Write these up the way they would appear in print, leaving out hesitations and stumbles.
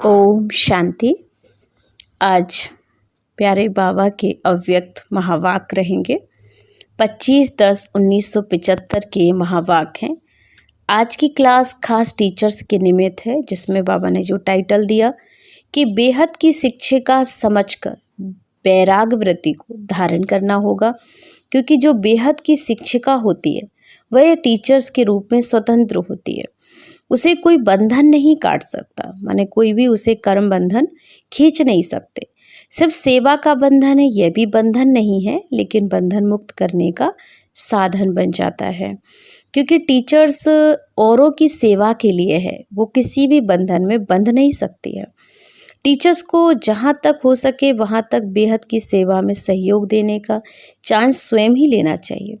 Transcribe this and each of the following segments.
ओम शांति। आज प्यारे बाबा के अव्यक्त महावाक्य रहेंगे। 25/10/1975 के महावाक्य हैं। आज की क्लास खास टीचर्स के निमित्त है, जिसमें बाबा ने जो टाइटल दिया कि बेहद की शिक्षिका समझकर वैराग्य वृत्ति को धारण करना होगा, क्योंकि जो बेहद की शिक्षिका होती है वह टीचर्स के रूप में स्वतंत्र होती है। उसे कोई बंधन नहीं काट सकता, माने कोई भी उसे कर्म बंधन खींच नहीं सकते। सिर्फ सेवा का बंधन है, यह भी बंधन नहीं है, लेकिन बंधन मुक्त करने का साधन बन जाता है। क्योंकि टीचर्स औरों की सेवा के लिए है, वो किसी भी बंधन में बंध नहीं सकती है। टीचर्स को जहाँ तक हो सके वहाँ तक बेहद की सेवा में सहयोग देने का चांस स्वयं ही लेना चाहिए,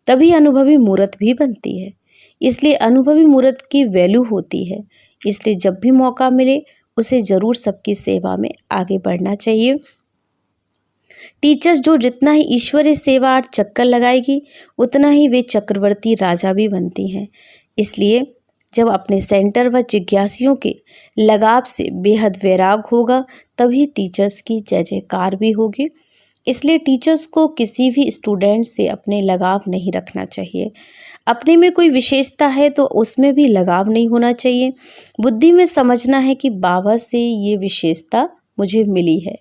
तभी अनुभवी मूर्त भी बनती है। इसलिए अनुभवी मूर्त की वैल्यू होती है। इसलिए जब भी मौका मिले उसे ज़रूर सबकी सेवा में आगे बढ़ना चाहिए। टीचर्स जो जितना ही ईश्वरीय सेवा चक्कर लगाएगी उतना ही वे चक्रवर्ती राजा भी बनती हैं। इसलिए जब अपने सेंटर व जिज्ञासियों के लगाव से बेहद वैराग होगा, तभी टीचर्स की जय जयकार भी होगी। इसलिए टीचर्स को किसी भी स्टूडेंट से अपने लगाव नहीं रखना चाहिए। अपने में कोई विशेषता है तो उसमें भी लगाव नहीं होना चाहिए। बुद्धि में समझना है कि बाबा से ये विशेषता मुझे मिली है,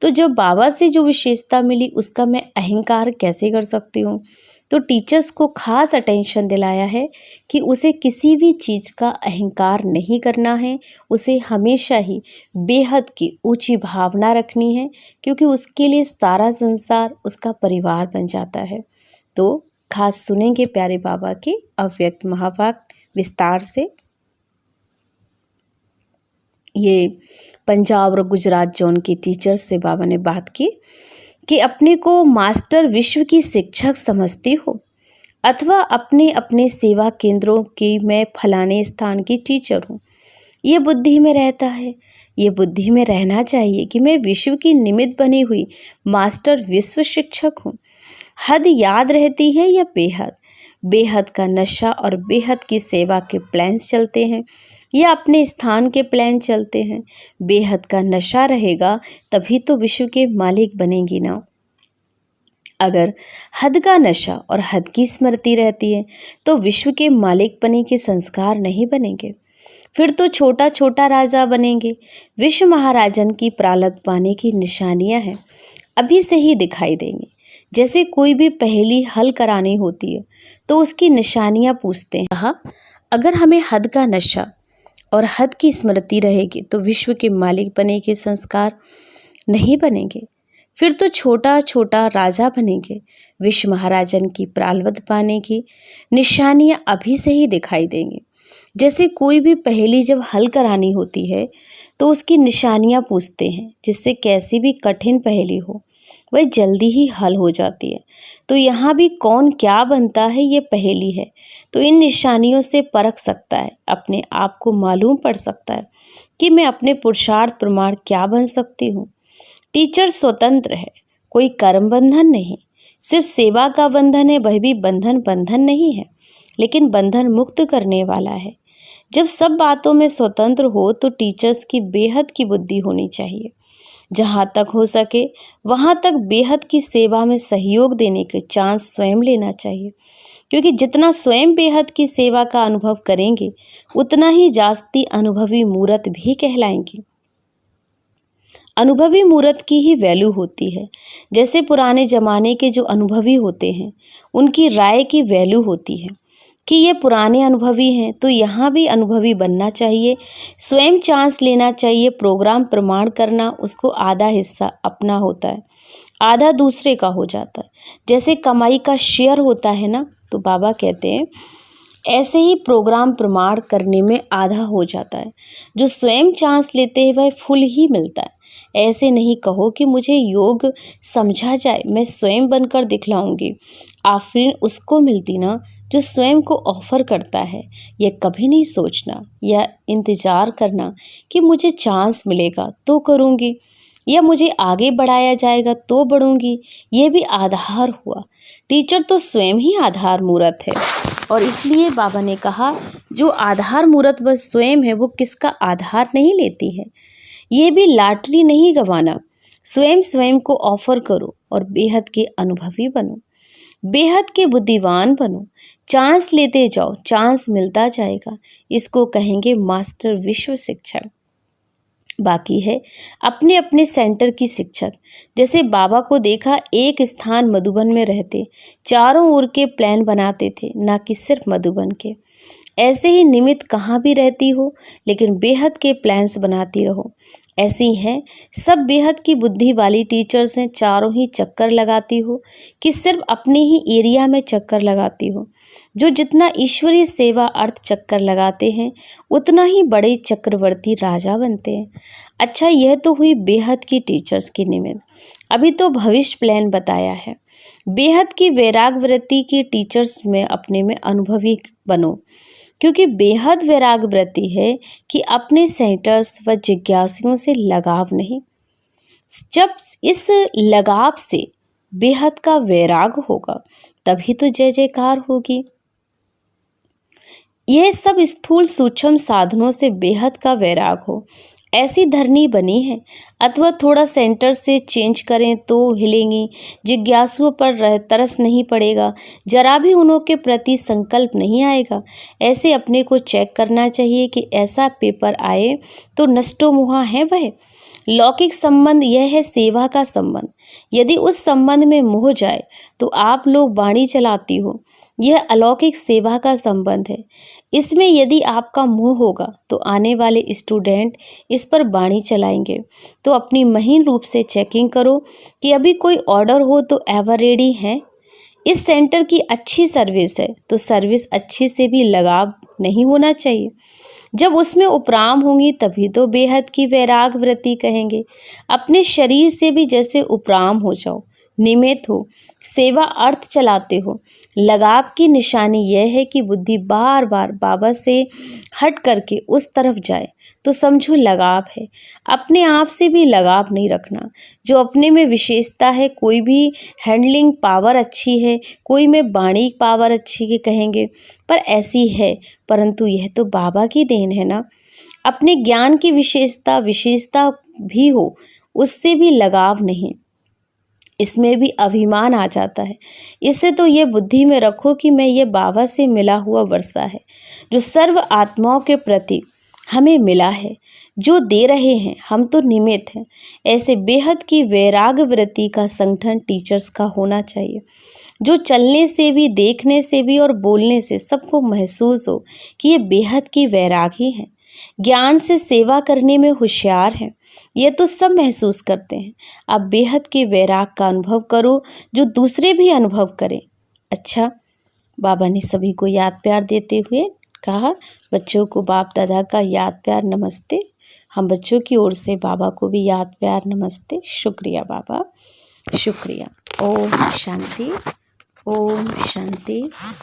तो जब बाबा से जो विशेषता मिली उसका मैं अहंकार कैसे कर सकती हूँ। तो टीचर्स को खास अटेंशन दिलाया है कि उसे किसी भी चीज़ का अहंकार नहीं करना है। उसे हमेशा ही बेहद की ऊंची भावना रखनी है, क्योंकि उसके लिए सारा संसार उसका परिवार बन जाता है। तो खास सुनेंगे प्यारे बाबा के अव्यक्त महावाक्य विस्तार से। ये पंजाब और गुजरात जोन के टीचर्स से बाबा ने बात की कि अपने को मास्टर विश्व की शिक्षक समझती हो, अथवा अपने अपने सेवा केंद्रों की मैं फलाने स्थान की टीचर हूँ। ये बुद्धि में रहता है, ये बुद्धि में रहना चाहिए कि मैं विश्व की निमित्त बनी हुई मास्टर विश्व शिक्षक हूँ। हद याद रहती है या बेहद? बेहद का नशा और बेहद की सेवा के प्लान्स चलते हैं या अपने स्थान के प्लान चलते हैं। बेहद का नशा रहेगा तभी तो विश्व के मालिक बनेंगी ना। अगर हद का नशा और हद की स्मृति रहती है तो विश्व के मालिक बने के संस्कार नहीं बनेंगे, फिर तो छोटा छोटा राजा बनेंगे। विश्व महाराजन की प्रालब्ध पाने की निशानियां हैं, अभी से ही दिखाई देंगी। जैसे कोई भी पहेली हल करानी होती है तो उसकी निशानियां पूछते हैं। कहा, अगर हमें हद का नशा और हद की स्मृति रहेगी तो विश्व के मालिक बने के संस्कार नहीं बनेंगे, फिर तो छोटा छोटा राजा बनेंगे। विश्व महाराजन की प्रालब्ध पाने की निशानियां अभी से ही दिखाई देंगी। जैसे कोई भी पहेली जब हल करानी होती है तो उसकी निशानियां पूछते हैं, जिससे कैसी भी कठिन पहेली हो वह जल्दी ही हल हो जाती है। तो यहाँ भी कौन क्या बनता है ये पहेली है, तो इन निशानियों से परख सकता है, अपने आप को मालूम पड़ सकता है कि मैं अपने पुरुषार्थ प्रमाण क्या बन सकती हूँ। टीचर स्वतंत्र है, कोई कर्म बंधन नहीं, सिर्फ सेवा का बंधन है। वह भी बंधन नहीं है, लेकिन बंधन मुक्त करने वाला है। जब सब बातों में स्वतंत्र हो तो टीचर्स की बेहद की बुद्धि होनी चाहिए। जहाँ तक हो सके वहाँ तक बेहद की सेवा में सहयोग देने के चांस स्वयं लेना चाहिए, क्योंकि जितना स्वयं बेहद की सेवा का अनुभव करेंगे उतना ही जास्ती अनुभवी मूर्त भी कहलाएंगी। अनुभवी मूर्त की ही वैल्यू होती है। जैसे पुराने ज़माने के जो अनुभवी होते हैं उनकी राय की वैल्यू होती है कि ये पुराने अनुभवी हैं, तो यहाँ भी अनुभवी बनना चाहिए। स्वयं चांस लेना चाहिए। प्रोग्राम प्रमाण करना, उसको आधा हिस्सा अपना होता है, आधा दूसरे का हो जाता है। जैसे कमाई का शेयर होता है ना, तो बाबा कहते हैं ऐसे ही प्रोग्राम प्रमाण करने में आधा हो जाता है। जो स्वयं चांस लेते हैं वह फुल ही मिलता है। ऐसे नहीं कहो कि मुझे योग समझा जाए, मैं स्वयं बनकर दिखलाऊंगी। आफरीन उसको मिलती ना जो स्वयं को ऑफर करता है। यह कभी नहीं सोचना या इंतज़ार करना कि मुझे चांस मिलेगा तो करूँगी या मुझे आगे बढ़ाया जाएगा तो बढ़ूँगी। यह भी आधार हुआ। टीचर तो स्वयं ही आधार मूर्त है, और इसलिए बाबा ने कहा जो आधार मूर्त वह स्वयं है वो किसका आधार नहीं लेती है। ये भी लॉटरी नहीं गंवाना। स्वयं स्वयं को ऑफर करो और बेहद के अनुभवी बनो, बेहद के बुद्धिमान बनो। चांस लेते जाओ, चांस मिलता जाएगा। इसको कहेंगे मास्टर विश्व शिक्षक। बाकी है अपने अपने सेंटर की शिक्षक। जैसे बाबा को देखा एक स्थान मधुबन में रहते, चारों ओर के प्लान बनाते थे, ना कि सिर्फ मधुबन के। ऐसे ही निमित्त कहाँ भी रहती हो, लेकिन बेहद के प्लान्स बनाती रहो। ऐसी हैं सब बेहद की बुद्धि वाली टीचर्स हैं, चारों ही चक्कर लगाती हो कि सिर्फ अपने ही एरिया में चक्कर लगाती हो। जो जितना ईश्वरीय सेवा अर्थ चक्कर लगाते हैं, उतना ही बड़े चक्रवर्ती राजा बनते हैं। अच्छा, यह तो हुई बेहद की टीचर्स की निमित्त। अभी तो भविष्य प्लान बताया है। बेहद की वैराग वृत्ति की टीचर्स में अपने में अनुभवी बनो, क्योंकि बेहद वैराग वृत्ति है कि अपने सेंटर्स व जिज्ञासुओं से लगाव नहीं। जब इस लगाव से बेहद का वैराग होगा, तभी तो जय जयकार होगी। यह सब स्थूल सूक्ष्म साधनों से बेहद का वैराग हो, ऐसी धरनी बनी है। अथवा थोड़ा सेंटर से चेंज करें तो हिलेंगी। जिज्ञासुओं पर तरस नहीं पड़ेगा, जरा भी उन्हों के प्रति संकल्प नहीं आएगा। ऐसे अपने को चेक करना चाहिए कि ऐसा पेपर आए तो नष्टो मुहा है वह। लौकिक संबंध यह है सेवा का संबंध। यदि उस संबंध में मोह जाए तो आप लोग वाणी चलाती हो। यह अलौकिक सेवा का संबंध है। इसमें यदि आपका मोह होगा तो आने वाले स्टूडेंट इस पर बाणी चलाएंगे। तो अपनी महीन रूप से चेकिंग करो कि अभी कोई ऑर्डर हो तो एवर रेडी है। इस सेंटर की अच्छी सर्विस है तो सर्विस अच्छी से भी लगाव नहीं होना चाहिए। जब उसमें उपराम होंगी तभी तो बेहद की वैराग वृत्ति कहेंगे। अपने शरीर से भी जैसे उपराम हो जाओ, निमित्त हो, सेवा अर्थ चलाते हो। लगाव की निशानी यह है कि बुद्धि बार बार बाबा से हट करके उस तरफ जाए तो समझो लगाव है। अपने आप से भी लगाव नहीं रखना। जो अपने में विशेषता है, कोई भी हैंडलिंग पावर अच्छी है, कोई में वाणी पावर अच्छी के कहेंगे, पर ऐसी है, परंतु यह तो बाबा की देन है ना। अपने ज्ञान की विशेषता भी हो, उससे भी लगाव नहीं, इसमें भी अभिमान आ जाता है। इससे तो ये बुद्धि में रखो कि मैं ये बाबा से मिला हुआ वर्षा है, जो सर्व आत्माओं के प्रति हमें मिला है, जो दे रहे हैं, हम तो निमित्त हैं। ऐसे बेहद की वैराग वृत्ति का संगठन टीचर्स का होना चाहिए, जो चलने से भी, देखने से भी और बोलने से सबको महसूस हो कि ये बेहद की वैरागी हैं। ज्ञान से सेवा करने में होशियार हैं, ये तो सब महसूस करते हैं। आप बेहद के वैराग का अनुभव करो, जो दूसरे भी अनुभव करें। अच्छा, बाबा ने सभी को याद प्यार देते हुए कहा, बच्चों को बाप दादा का याद प्यार नमस्ते। हम बच्चों की ओर से बाबा को भी याद प्यार नमस्ते। शुक्रिया बाबा, शुक्रिया। ओम शांति, ओम शांति।